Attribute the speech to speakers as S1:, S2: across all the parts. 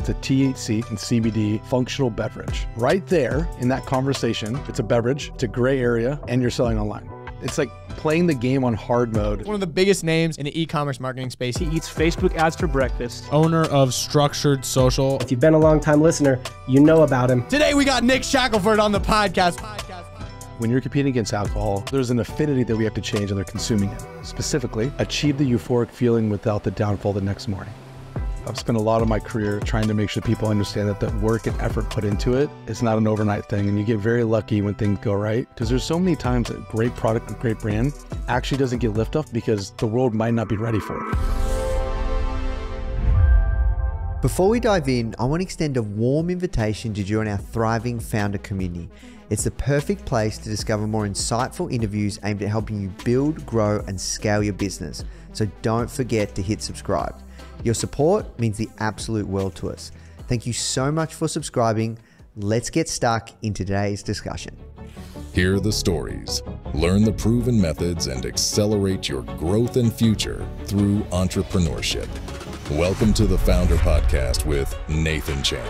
S1: It's a THC and CBD functional beverage. Right there in that conversation, it's a beverage, it's a gray area, and you're selling online. It's like playing the game on hard mode.
S2: One of the biggest names in the e-commerce marketing space.
S3: He eats Facebook ads for breakfast.
S4: Owner of Structured Social.
S5: If you've been a long-time listener, you know about him.
S2: Today we got Nick Shackelford on the podcast.
S1: When you're competing against alcohol, there's an affinity that we have to change and they're consuming it. Specifically, achieve the euphoric feeling without the downfall the next morning. I've spent a lot of my career trying to make sure people understand that the work and effort put into it is not an overnight thing, and you get very lucky when things go right, because there's so many times that great product and great brand actually doesn't get liftoff because the world might not be ready for it.
S6: Before we dive in, I want to extend a warm invitation to join our thriving founder community. It's the perfect place to discover more insightful interviews aimed at helping you build, grow, and scale your business. So don't forget to hit subscribe. Your support means the absolute world to us. Thank you so much for subscribing. Let's get stuck in today's discussion.
S7: Hear the stories, learn the proven methods, and accelerate your growth and future through entrepreneurship. Welcome to the Founder Podcast with Nathan Chan.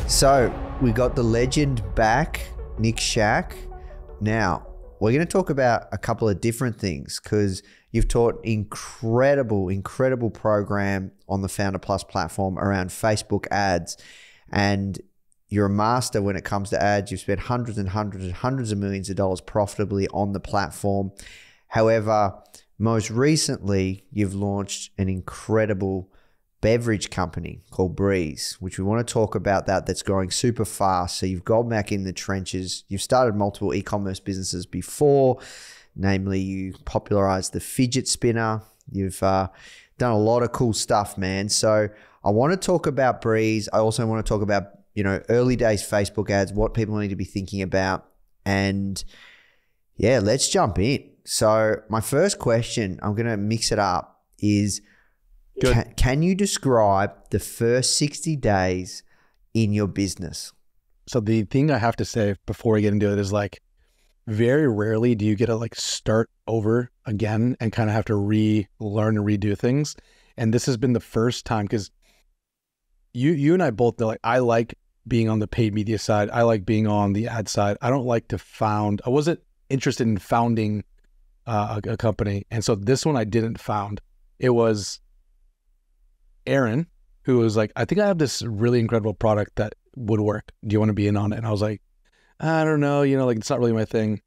S6: So we got the legend back, Nick Shack. Now, we're going to talk about a couple of different things because you've taught incredible program on the Founder Plus platform around Facebook ads, and you're a master when it comes to ads. You've spent hundreds of millions of dollars profitably on the platform. However, most recently, you've launched an incredible beverage company called BRÄZ, which we want to talk about that's growing super fast. So you've gone back in the trenches. You've started multiple e-commerce businesses before, namely you popularized the fidget spinner. You've done a lot of cool stuff, man. So I want to talk about BRÄZ. I also want to talk about, early days Facebook ads, what people need to be thinking about. And yeah, let's jump in. So my first question, I'm going to mix it up, is can you describe the first 60 days in your business?
S1: So the thing I have to say before we get into it is very rarely do you get to start over again and kind of have to relearn and redo things. And this has been the first time, because you and I both know, I like being on the paid media side. I like being on the ad side. I don't like to found. I wasn't interested in founding a company. And so this one I didn't found. It was Aaron, who was like, I think I have this really incredible product that would work. Do you want to be in on it? And I was like, I don't know, it's not really my thing.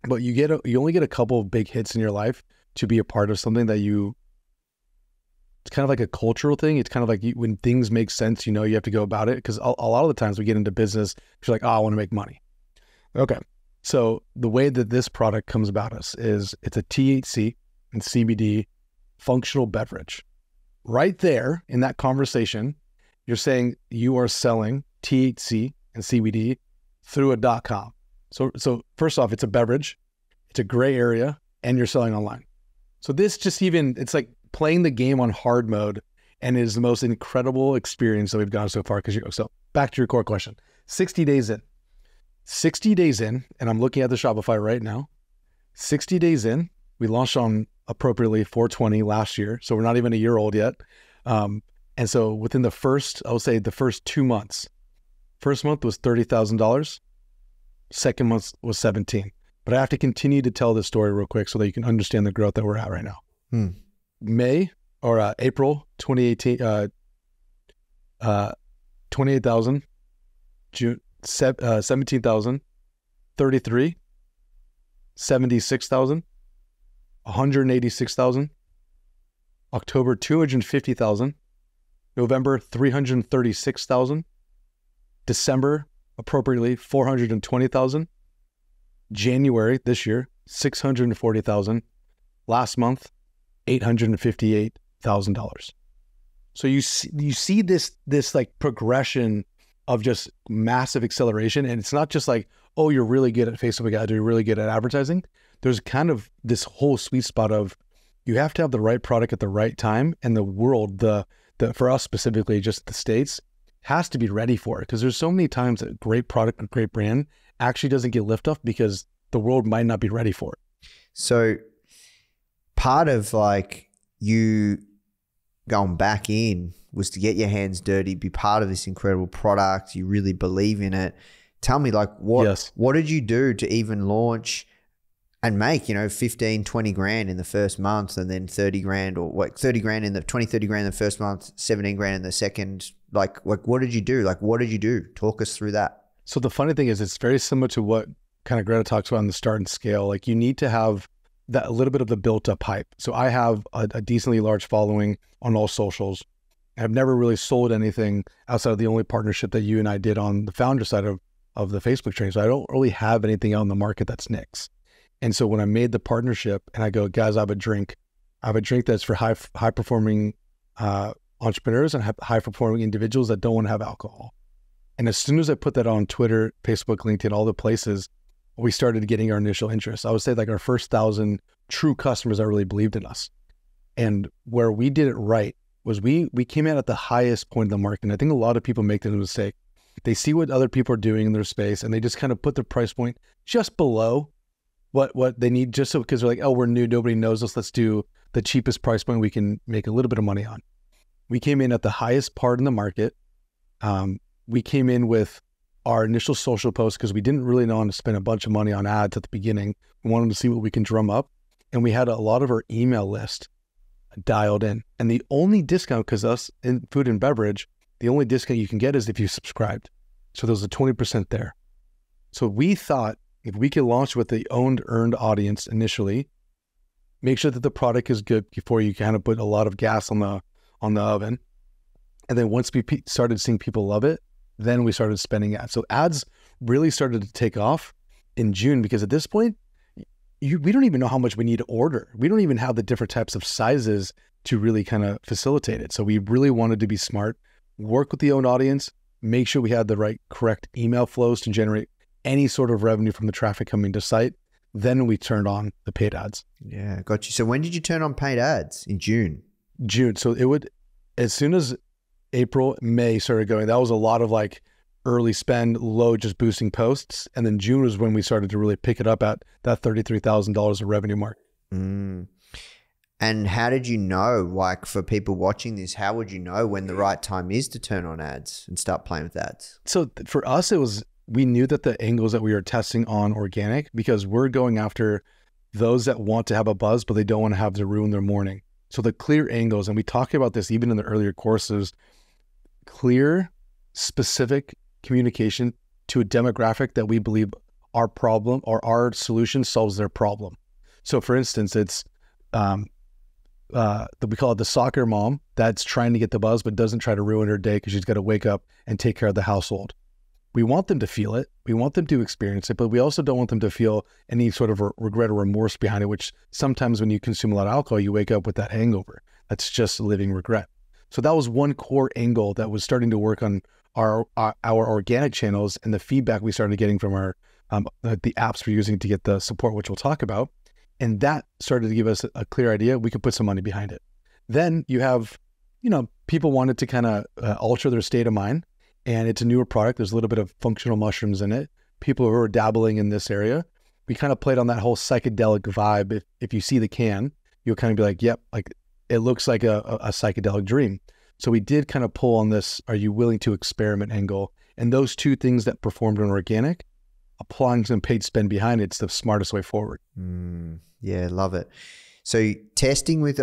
S1: But you only get a couple of big hits in your life to be a part of something that it's kind of like a cultural thing. It's kind of like when things make sense, you have to go about it. Because a lot of the times we get into business, you're like, oh, I want to make money. Okay. So the way that this product comes about us is it's a THC and CBD functional beverage. Right there in that conversation, you're saying you are selling THC and CBD through a .com. So first off, it's a beverage, it's a gray area, and you're selling online. So this it's like playing the game on hard mode, and it is the most incredible experience that we've gotten so far. So back to your core question, 60 days in, and I'm looking at the Shopify right now, 60 days in, we launched on appropriately 4/20 last year. So we're not even a year old yet. And so within the first 2 months, first month was $30,000. Second month was 17. But I have to continue to tell this story real quick so that you can understand the growth that we're at right now. April 2018, 28,000, June, 17,000, 33, 76,000, 186,000, October 250,000, November 336,000, December appropriately 420,000, January this year 640,000, last month $858,000. So you see this progression of just massive acceleration, and it's not just oh, you're really good at Facebook ads, or you're really good at advertising. There's kind of this whole sweet spot of you have to have the right product at the right time, and the world, for us specifically, just the States, has to be ready for it, because there's so many times that great product and great brand actually doesn't get liftoff because the world might not be ready for it.
S6: So part of you going back in was to get your hands dirty, be part of this incredible product. You really believe in it. Tell me, like, what did you do to even launch and make, 15, 20 grand in the first month, and then 30 grand or what, 30 grand in the 20, 30 grand in the first month, 17 grand in the second. Like what did you do? Talk us through that.
S1: So the funny thing is, it's very similar to what kind of Greta talks about in the start and scale. Like, you need to have that a little bit of the built up hype. So I have a decently large following on all socials. I've never really sold anything outside of the only partnership that you and I did on the founder side of the Facebook training. So I don't really have anything out in the market that's Nick's. And so when I made the partnership and I go, guys, I have a drink that's for high performing entrepreneurs and high performing individuals that don't want to have alcohol. And as soon as I put that on Twitter, Facebook, LinkedIn, all the places, we started getting our initial interest. I would say like our first 1,000 true customers that really believed in us. And where we did it right was we came in at the highest point of the market. And I think a lot of people make the mistake. They see what other people are doing in their space and they just kind of put the price point just below what they need, just so, because they're like, oh, we're new, nobody knows us, let's do the cheapest price point we can make a little bit of money on. We came in at the highest part in the market. We came in with our initial social posts because we didn't really know how to spend a bunch of money on ads at the beginning. We wanted to see what we can drum up. And we had a lot of our email list dialed in. And the only discount, because us in food and beverage, the only discount you can get is if you subscribed. So there was a 20% there. So we thought if we could launch with the earned audience initially, make sure that the product is good before you kind of put a lot of gas on the oven. And then once we started seeing people love it, then we started spending ads. So ads really started to take off in June, because at this point, we don't even know how much we need to order. We don't even have the different types of sizes to really kind of facilitate it. So we really wanted to be smart, work with the owned audience, make sure we had the correct email flows to generate any sort of revenue from the traffic coming to site. Then we turned on the paid ads.
S6: Yeah, got you. So when did you turn on paid ads? In June?
S1: June. So it would, as soon as April, May started going, that was a lot of early spend, low, just boosting posts. And then June was when we started to really pick it up at that $33,000 of revenue mark.
S6: Mm. And how did you know, for people watching this, how would you know when the right time is to turn on ads and start playing with ads?
S1: So for us, we knew that the angles that we were testing on organic, because we're going after those that want to have a buzz, but they don't want to have to ruin their morning. So the clear angles, and we talk about this even in the earlier courses, clear, specific communication to a demographic that we believe our problem or our solution solves their problem. So for instance, it's we call it the soccer mom that's trying to get the buzz but doesn't try to ruin her day because she's got to wake up and take care of the household. We want them to feel it. We want them to experience it, but we also don't want them to feel any sort of regret or remorse behind it, which sometimes when you consume a lot of alcohol, you wake up with that hangover. That's just living regret. So that was one core angle that was starting to work on our organic channels, and the feedback we started getting from our the apps we're using to get the support, which we'll talk about. And that started to give us a clear idea. We could put some money behind it. Then you have, people wanted to kind of alter their state of mind. And it's a newer product. There's a little bit of functional mushrooms in it. People who are dabbling in this area, we kind of played on that whole psychedelic vibe. If you see the can, you'll kind of be like, yep, it looks like a psychedelic dream. So we did kind of pull on this, are you willing to experiment angle? And those two things that performed on organic, applying some paid spend behind it's the smartest way forward.
S6: Yeah, love it. So testing with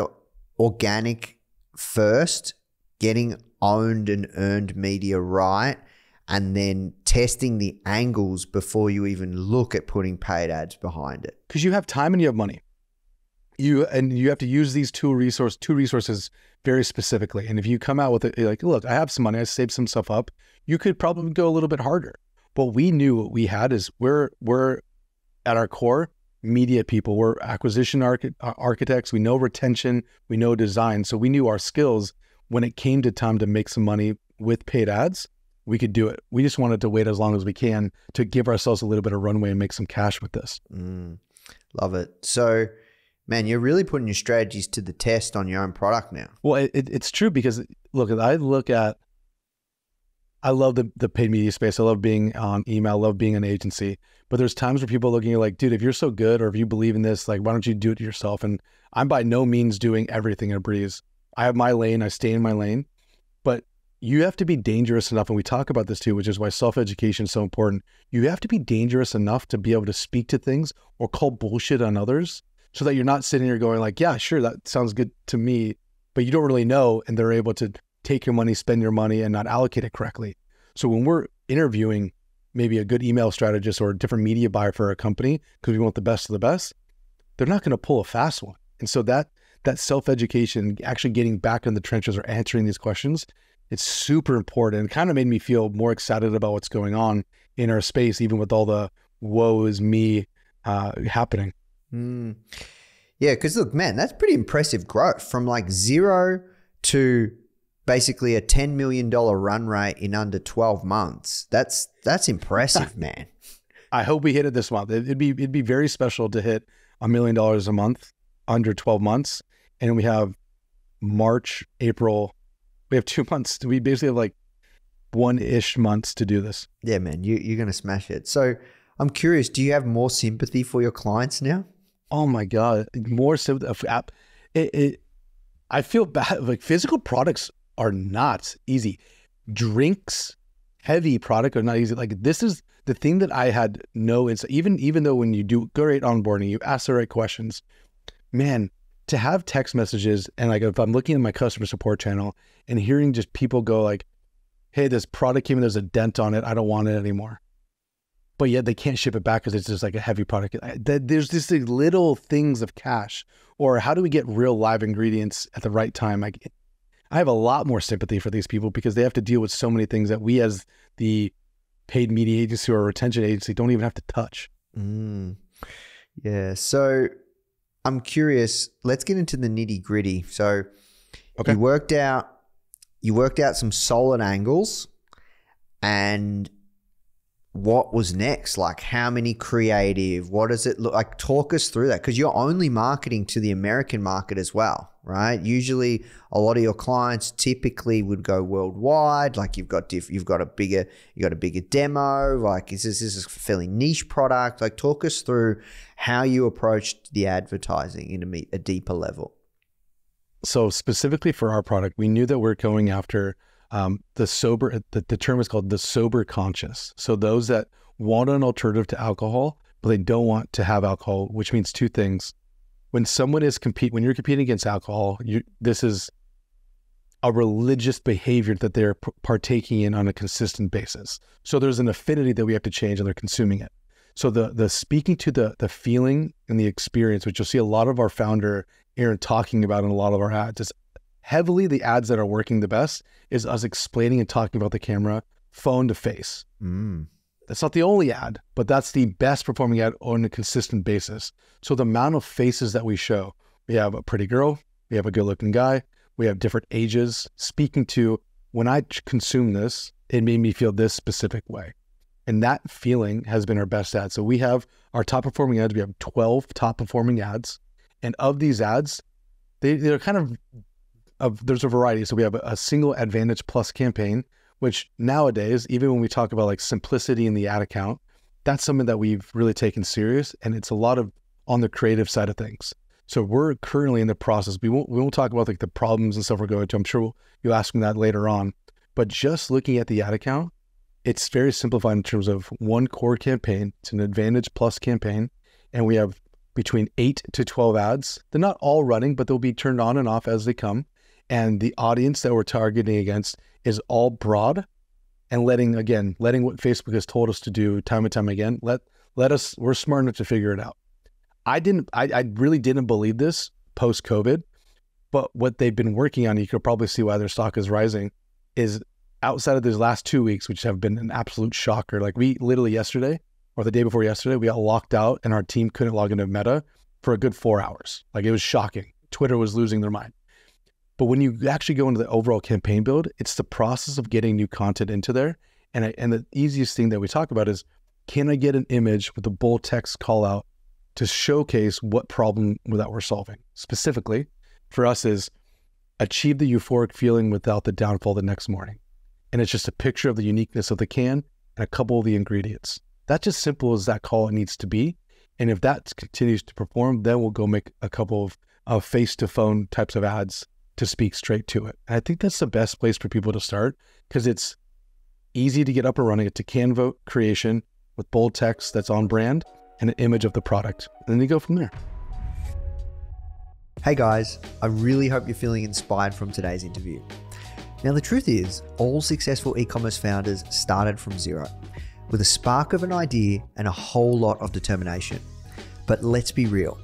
S6: organic first, getting owned and earned media right, and then testing the angles before you even look at putting paid ads behind it.
S1: Because you have time and you have money. You have to use these two resources very specifically. And if you come out with it, like, look, I have some money, I saved some stuff up, you could probably go a little bit harder. But we knew what we had is we're at our core media people. We're acquisition architects. We know retention, we know design. So we knew our skills. When it came to time to make some money with paid ads, we could do it. We just wanted to wait as long as we can to give ourselves a little bit of runway and make some cash with this.
S6: Love it. So, man, you're really putting your strategies to the test on your own product now.
S1: Well, it's true, because look, I love the paid media space. I love being on email. I love being an agency. But there's times where people are looking at like, dude, if you're so good or if you believe in this, why don't you do it yourself? And I'm by no means doing everything at BRÄZ. I have my lane, I stay in my lane, but you have to be dangerous enough. And we talk about this too, which is why self-education is so important. You have to be dangerous enough to be able to speak to things or call bullshit on others so that you're not sitting here going like, yeah, sure, that sounds good to me, but you don't really know. And they're able to take your money, spend your money, and not allocate it correctly. So when we're interviewing maybe a good email strategist or a different media buyer for a company, because we want the best of the best, they're not going to pull a fast one. And so that self-education, actually getting back in the trenches or answering these questions, it's super important. It kind of made me feel more excited about what's going on in our space, even with all the woe is me happening.
S6: Yeah, because look, man, that's pretty impressive growth from like 0 to basically a $10 million run rate in under 12 months. That's impressive, man.
S1: I hope we hit it this month. It'd be very special to hit $1 million a month under 12 months. And we have March, April. We have 2 months. We basically have like 1-ish months to do this.
S6: Yeah, man, you're going to smash it. So I'm curious, do you have more sympathy for your clients now?
S1: Oh my God. More sympathy. I feel bad. Like physical products are not easy. Drinks, heavy product are not easy. Like this is the thing that I had no insight. Even though when you do great onboarding, you ask the right questions, man, to have text messages and like if I'm looking at my customer support channel and hearing just people go like, hey, this product came in, there's a dent on it, I don't want it anymore. But yet they can't ship it back because it's just like a heavy product. There's just these little things of cash, or how do we get real live ingredients at the right time? I have a lot more sympathy for these people because they have to deal with so many things that we as the paid media agency or retention agency don't even have to touch.
S6: Yeah. So I'm curious, let's get into the nitty gritty. So
S1: okay.
S6: you worked out some solid angles, and what was next? Like how many creative, what does it look like? Talk us through that, because you're only marketing to the American market as well, right? Usually a lot of your clients typically would go worldwide. Like you've got a bigger demo. Like this is a fairly niche product. Like talk us through how you approached the advertising in a deeper level.
S1: So specifically for our product, we knew that we're going after the term is called the sober conscious. So those that want an alternative to alcohol, but they don't want to have alcohol, which means two things. When you're competing against alcohol, this is a religious behavior that they're partaking in on a consistent basis. So there's an affinity that we have to change, and they're consuming it. So the speaking to the feeling and the experience, which you'll see a lot of our founder Aaron talking about in a lot of our ads, is heavily the ads that are working the best is us explaining and talking about the camera phone to face. That's not the only ad, but that's the best performing ad on a consistent basis. So the amount of faces that we show, we have a pretty girl, we have a good looking guy, we have different ages, speaking to, when I consume this, it made me feel this specific way. And that feeling has been our best ad. So we have our top performing ads. We have 12 top performing ads. And of these ads, they're kind of there's a variety. So we have a single Advantage Plus campaign, which nowadays, even when we talk about like simplicity in the ad account, that's something that we've really taken serious. And it's a lot of on the creative side of things. So we're currently in the process. We won't talk about like the problems and stuff we're going to. I'm sure you'll ask me that later on. But just looking at the ad account, it's very simplified in terms of one core campaign. It's an Advantage Plus campaign. And we have between 8 to 12 ads. They're not all running, but they'll be turned on and off as they come. And the audience that we're targeting against is all broad, and letting what Facebook has told us to do time and time again. We're smart enough to figure it out. I really didn't believe this post-COVID, but what they've been working on, you could probably see why their stock is rising, is outside of these last 2 weeks, which have been an absolute shocker. Like we literally yesterday or the day before yesterday, we got locked out and our team couldn't log into Meta for a good 4 hours. Like it was shocking. Twitter was losing their mind. But when you actually go into the overall campaign build, it's the process of getting new content into there. And the easiest thing that we talk about is, can I get an image with a bold text call out to showcase what problem that we're solving? Specifically for us is achieve the euphoric feeling without the downfall the next morning. And it's just a picture of the uniqueness of the can and a couple of the ingredients. That's just simple as that call it needs to be. And if that continues to perform, then we'll go make a couple of face to phone types of ads to speak straight to it. And I think that's the best place for people to start because it's easy to get up and running. It's a Canva creation with bold text that's on brand and an image of the product. And then you go from there.
S6: Hey guys, I really hope you're feeling inspired from today's interview. Now, the truth is, all successful e-commerce founders started from zero, with a spark of an idea and a whole lot of determination. But let's be real,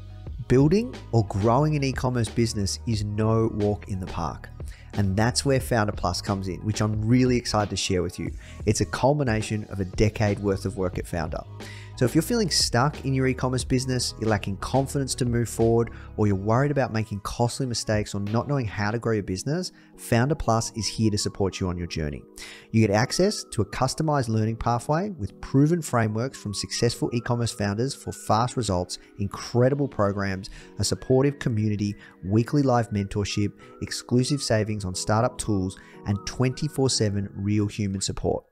S6: building or growing an e-commerce business is no walk in the park. And that's where Founder Plus comes in, which I'm really excited to share with you. It's a culmination of a decade worth of work at Founder. So if you're feeling stuck in your e-commerce business, you're lacking confidence to move forward, or you're worried about making costly mistakes or not knowing how to grow your business, Founder Plus is here to support you on your journey. You get access to a customized learning pathway with proven frameworks from successful e-commerce founders for fast results, incredible programs, a supportive community, weekly live mentorship, exclusive savings on startup tools, and 24/7 real human support.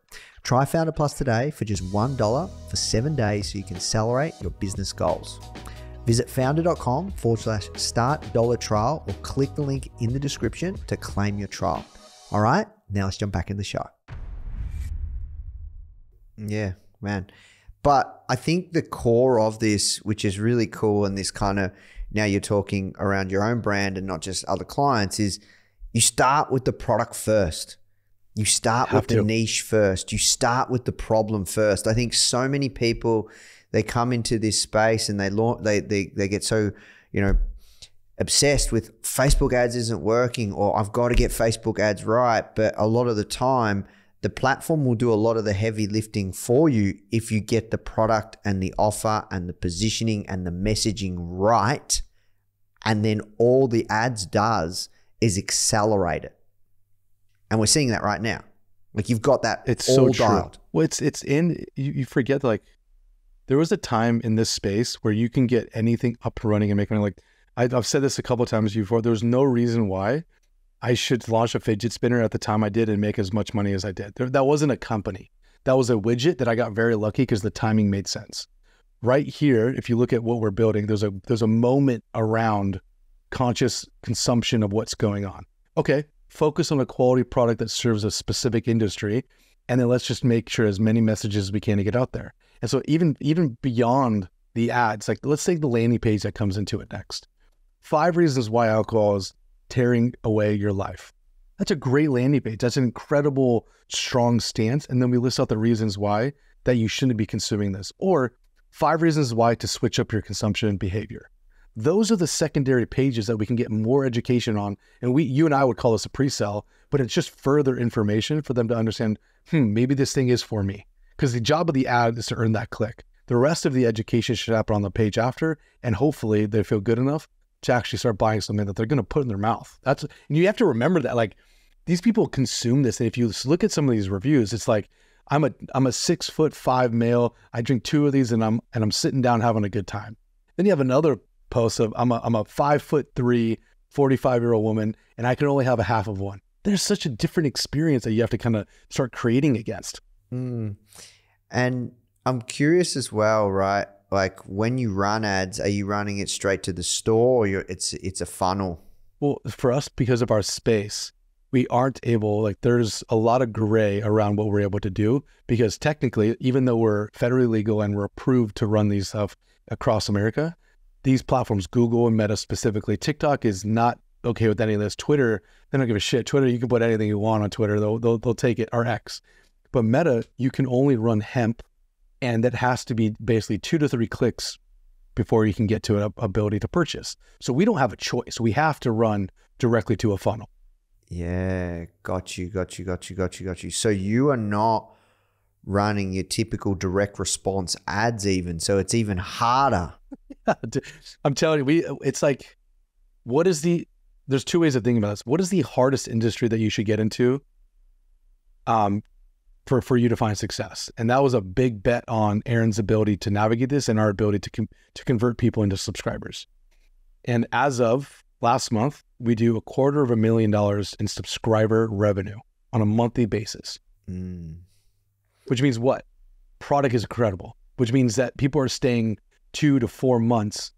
S6: Try Founder Plus today for just $1 for 7 days so you can accelerate your business goals. Visit founder.com/start $trial or click the link in the description to claim your trial. All right, now let's jump back in the show. Yeah, man. But I think the core of this, which is really cool, and this kind of, now you're talking around your own brand and not just other clients, is you start with the product first. You start with the niche first. You start with the problem first. I think so many people, they come into this space and they get so, obsessed with Facebook ads isn't working, or I've got to get Facebook ads right. But a lot of the time, the platform will do a lot of the heavy lifting for you if you get the product and the offer and the positioning and the messaging right. And then all the ads does is accelerate it. And we're seeing that right now. Like, you've got that
S1: it's
S6: all
S1: so
S6: dialed.
S1: True. Well, you forget, like, there was a time in this space where you can get anything up and running and make money. Like, I've said this a couple of times before, there was no reason why I should launch a fidget spinner at the time I did and make as much money as I did. That wasn't a company. That was a widget that I got very lucky because the timing made sense. Right here, if you look at what we're building, there's a moment around conscious consumption of what's going on. Okay. Focus on a quality product that serves a specific industry, and then let's just make sure as many messages as we can to get out there. And so even beyond the ads, like, let's take the landing page that comes into it next. 5 reasons why alcohol is tearing away your life. That's a great landing page. That's an incredible, strong stance. And then we list out the reasons why that you shouldn't be consuming this, or 5 reasons why to switch up your consumption behavior. Those are the secondary pages that we can get more education on. And you and I would call this a pre-sell, but it's just further information for them to understand, maybe this thing is for me. Because the job of the ad is to earn that click. The rest of the education should happen on the page after, and hopefully they feel good enough to actually start buying something that they're going to put in their mouth. And you have to remember that, like, these people consume this. And if you look at some of these reviews, it's like, I'm a 6'5" male. I drink 2 of these and I'm sitting down having a good time. Then you have another post of I'm a 5'3", 45-year-old woman, and I can only have a half of one. There's such a different experience that you have to kind of start creating against.
S6: And I'm curious as well, right? Like, when you run ads, are you running it straight to the store, or it's a funnel?
S1: Well, for us, because of our space, we aren't able, like, there's a lot of gray around what we're able to do, because technically, even though we're federally legal and we're approved to run these stuff across America, these platforms, Google and Meta specifically, TikTok is not okay with any of this. Twitter, they don't give a shit. Twitter, you can put anything you want on Twitter. They'll take it, or X. But Meta, you can only run hemp, and that has to be basically 2 to 3 clicks before you can get to an ability to purchase. So we don't have a choice. We have to run directly to a funnel.
S6: Yeah, got you. So you are not running your typical direct response ads even, so it's even harder.
S1: I'm telling you, it's like, there's 2 ways of thinking about this. What is the hardest industry that you should get into for you to find success? And that was a big bet on Aaron's ability to navigate this and our ability to convert people into subscribers. And as of last month, we do $250,000 in subscriber revenue on a monthly basis. Which means what? Product is incredible, which means that people are staying 2 to 4 months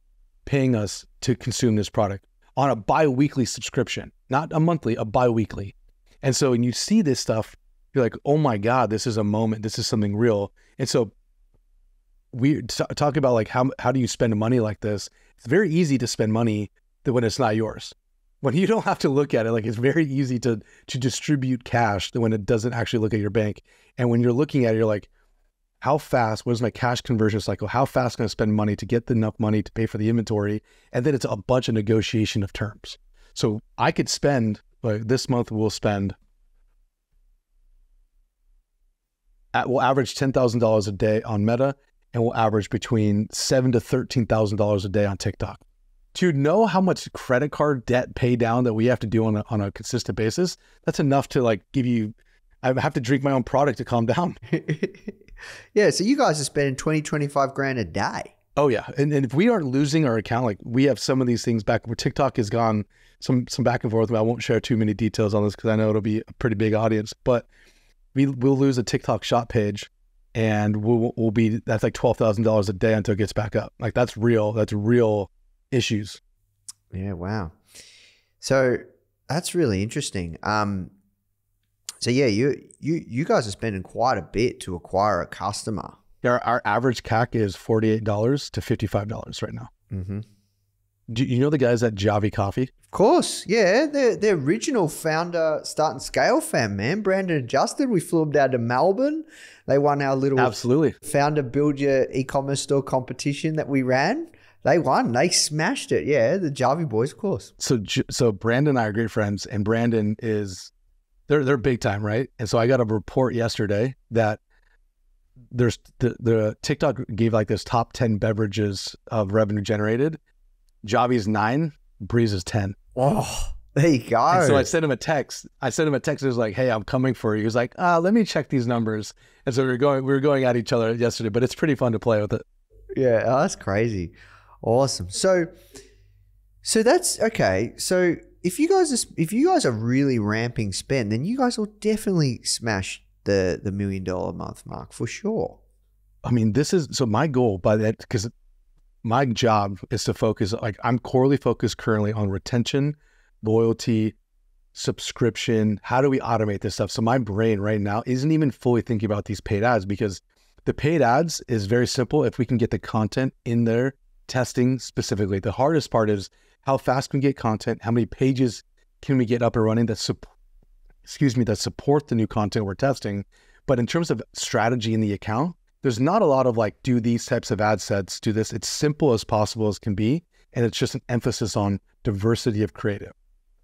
S1: paying us to consume this product on a bi-weekly subscription. not a monthly, a bi-weekly. And so when you see this stuff, you're like, oh my God, this is a moment. This is something real. And so we talk about like, how do you spend money like this? It's very easy to spend money when it's not yours. When you don't have to look at it, like it's very easy to distribute cash when it doesn't actually look at your bank. And when you're looking at it, you're like, how fast, what is my cash conversion cycle? How fast can I spend money to get enough money to pay for the inventory? And then it's a bunch of negotiation of terms. So I could spend, like this month we'll average $10,000 a day on Meta, and we'll average between $7,000 to $13,000 a day on TikTok. To know how much credit card debt pay down that we have to do on a consistent basis, that's enough to like give you, I have to drink my own product to calm down.
S6: Yeah, so you guys are spending 20, 25 grand a day.
S1: Oh yeah, and if we aren't losing our account, like we have some of these things back where TikTok has gone some back and forth. I won't share too many details on this because I know it'll be a pretty big audience, but we'll lose a TikTok shop page and we'll be, that's like $12,000 a day until it gets back up. Like that's real issues.
S6: Yeah, wow. So that's really interesting. So yeah, you guys are spending quite a bit to acquire a customer.
S1: Our average CAC is $48 to $55 right now.
S6: Mm-hmm.
S1: Do you know the guys at Javi Coffee?
S6: Of course, yeah. The original founder, Start and Scale fam, man. Brandon and Justin, we flew them down to Melbourne. They won our little
S1: Absolutely
S6: founder build your e-commerce store competition that we ran. They won. They smashed it. Yeah, the Javi boys, of course.
S1: So Brandon and I are great friends, and Brandon is, they're big time, right? And so I got a report yesterday that there's the TikTok gave like this top 10 beverages of revenue generated. Javi's 9, BRĒZ is 10.
S6: Oh, there you go.
S1: And so I sent him a text. It was like, hey, I'm coming for you. He was like, let me check these numbers. And so we were going at each other yesterday, but it's pretty fun to play with it.
S6: Yeah, that's crazy. Awesome. So that's okay. So if you guys are really ramping spend, then you guys will definitely smash the $1 million a month mark for sure.
S1: I mean, so my goal by that, because my job is to focus, like I'm corely focused currently on retention, loyalty, subscription. How do we automate this stuff? So my brain right now isn't even fully thinking about these paid ads, because the paid ads is very simple if we can get the content in there, testing specifically. The hardest part is how fast can we get content, how many pages can we get up and running that support the new content we're testing. But in terms of strategy in the account, there's not a lot of like, do these types of ad sets, do this. It's simple as possible as can be. And it's just an emphasis on diversity of creative.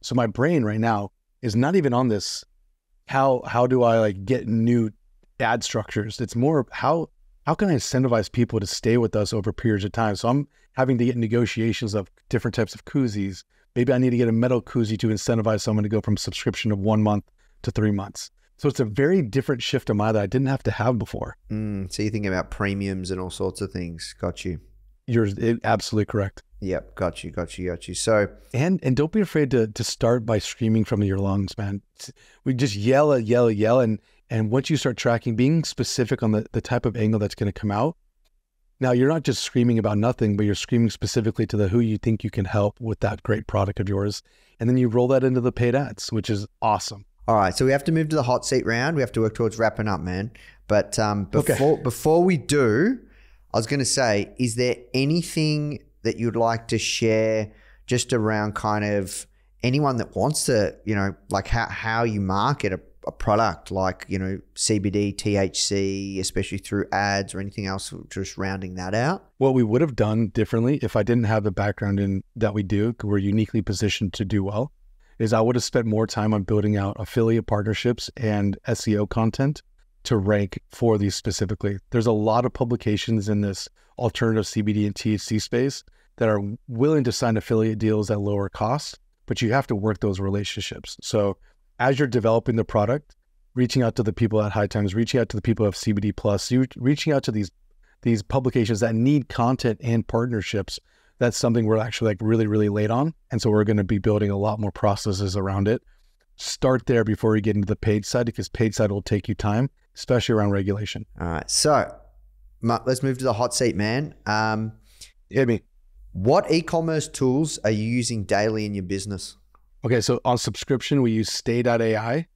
S1: So my brain right now is not even on this, how do I like get new ad structures? It's more how can I incentivize people to stay with us over periods of time? So I'm having to get negotiations of different types of koozies. Maybe I need to get a metal koozie to incentivize someone to go from subscription of 1 month to 3 months. So it's a very different shift of mind that I didn't have to have before.
S6: So you're thinking about premiums and all sorts of things. Got you.
S1: You're absolutely correct.
S6: Yep. Got you. So,
S1: and don't be afraid to start by screaming from your lungs, man. We just yell. And once you start tracking, being specific on the type of angle that's going to come out. Now you're not just screaming about nothing, but you're screaming specifically to who you think you can help with that great product of yours. And then you roll that into the paid ads, which is awesome.
S6: All right, so we have to move to the hot seat round. We have to work towards wrapping up, man. But before we do, I was going to say, is there anything that you'd like to share just around kind of anyone that wants to, like how you market a product like, CBD, THC, especially through ads or anything else, just rounding that out?
S1: What we would have done differently if I didn't have the background in that we do, we're uniquely positioned to do well, is I would have spent more time on building out affiliate partnerships and SEO content to rank for these specifically. There's a lot of publications in this alternative CBD and THC space that are willing to sign affiliate deals at lower cost, but you have to work those relationships. So as you're developing the product, reaching out to the people at High Times, reaching out to the people of CBD Plus, reaching out to these publications that need content and partnerships, that's something we're actually like really, really late on. And so we're going to be building a lot more processes around it. Start there before you get into the paid side, because paid side will take you time, especially around regulation.
S6: All right. So let's move to the hot seat, man.
S1: Hit me.
S6: What e-commerce tools are you using daily in your business?
S1: Okay, so on subscription, we use stay.ai.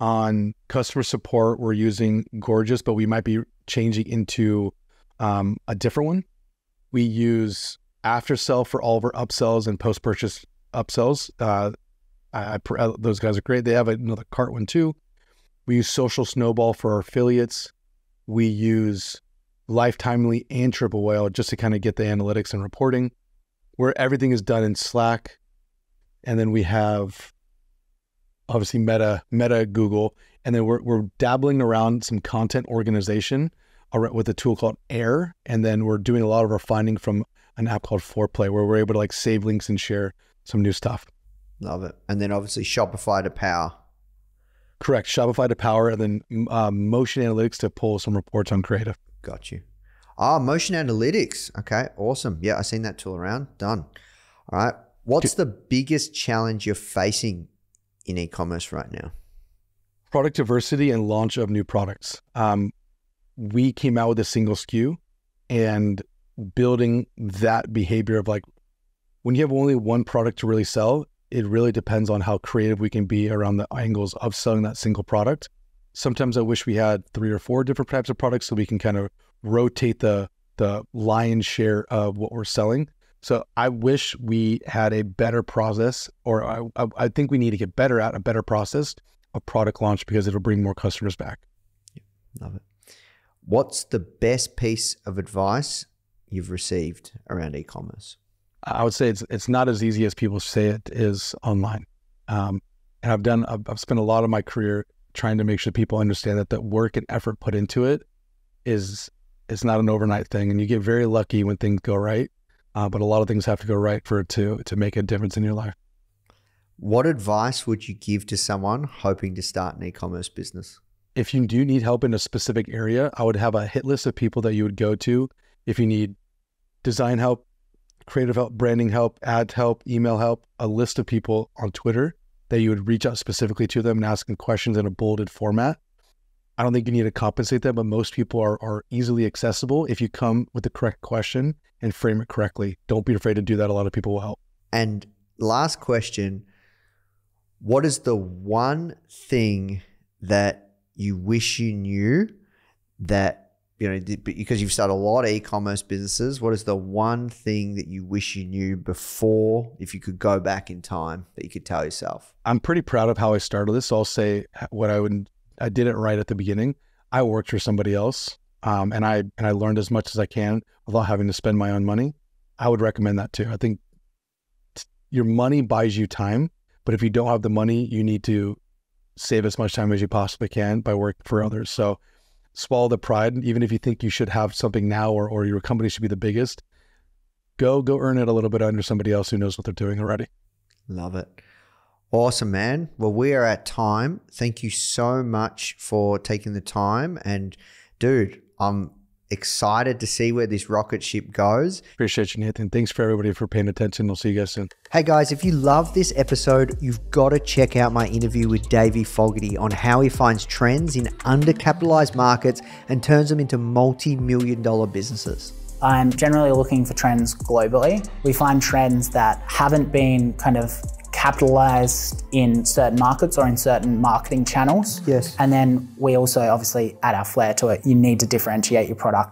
S1: On customer support, we're using Gorgeous, but we might be changing into a different one. We use Aftersell for all of our upsells and post-purchase upsells. Those guys are great. They have another cart one too. We use Social Snowball for our affiliates. We use Lifetimely and Triple Whale just to kind of get the analytics and reporting, where everything is done in Slack. And then we have obviously Meta, Google, and then we're dabbling around some content organization with a tool called Air. And then we're doing a lot of our finding from an app called Foreplay, where we're able to like save links and share some new stuff.
S6: Love it. And then obviously Shopify to power.
S1: Correct. Shopify to power, and then motion analytics to pull some reports on creative.
S6: Got you. Motion analytics. Okay, awesome. Yeah, I've seen that tool around. Done. All right. What's the biggest challenge you're facing in e-commerce right now?
S1: Product diversity and launch of new products. We came out with a single SKU, and building that behavior of like, when you have only one product to really sell, it really depends on how creative we can be around the angles of selling that single product. Sometimes I wish we had 3 or 4 different types of products so we can kind of rotate the lion's share of what we're selling. So I wish we had a better process, or I think we need to get better at a better process of product launch, because it'll bring more customers back.
S6: Love it. What's the best piece of advice you've received around e-commerce?
S1: I would say it's not as easy as people say it is online. And I've spent a lot of my career trying to make sure people understand that the work and effort put into it is not an overnight thing. And you get very lucky when things go right. But a lot of things have to go right for it to make a difference in your life.
S6: What advice would you give to someone hoping to start an e-commerce business?
S1: If you do need help in a specific area, I would have a hit list of people that you would go to. If you need design help, creative help, branding help, ad help, email help, a list of people on Twitter that you would reach out specifically to them and ask them questions in a bolded format. I don't think you need to compensate them, but most people are easily accessible if you come with the correct question and frame it correctly. Don't be afraid to do that. A lot of people will help. And
S6: last question, what is the one thing that you wish you knew that, you know, because you've started a lot of e-commerce businesses, what is the one thing that you wish you knew before, if you could go back in time, that you could tell yourself?
S1: I'm pretty proud of how I started this. So I'll say what I did it right at the beginning. I worked for somebody else, and I learned as much as I can without having to spend my own money. I would recommend that too. I think your money buys you time, but if you don't have the money, you need to save as much time as you possibly can by working for others. So swallow the pride. Even if you think you should have something now, or your company should be the biggest, go earn it a little bit under somebody else who knows what they're doing already.
S6: Love it. Awesome, man. Well, we are at time. Thank you so much for taking the time. And dude, I'm excited to see where this rocket ship goes.
S1: Appreciate you, Nathan. Thanks for everybody for paying attention. I'll see you guys soon.
S6: Hey guys, if you love this episode, you've got to check out my interview with Davey Fogarty on how he finds trends in undercapitalized markets and turns them into multi-million-dollar businesses.
S8: I'm generally looking for trends globally. We find trends that haven't been kind of capitalized in certain markets or in certain marketing channels.
S6: Yes.
S8: And then we also obviously add our flair to it. You need to differentiate your product.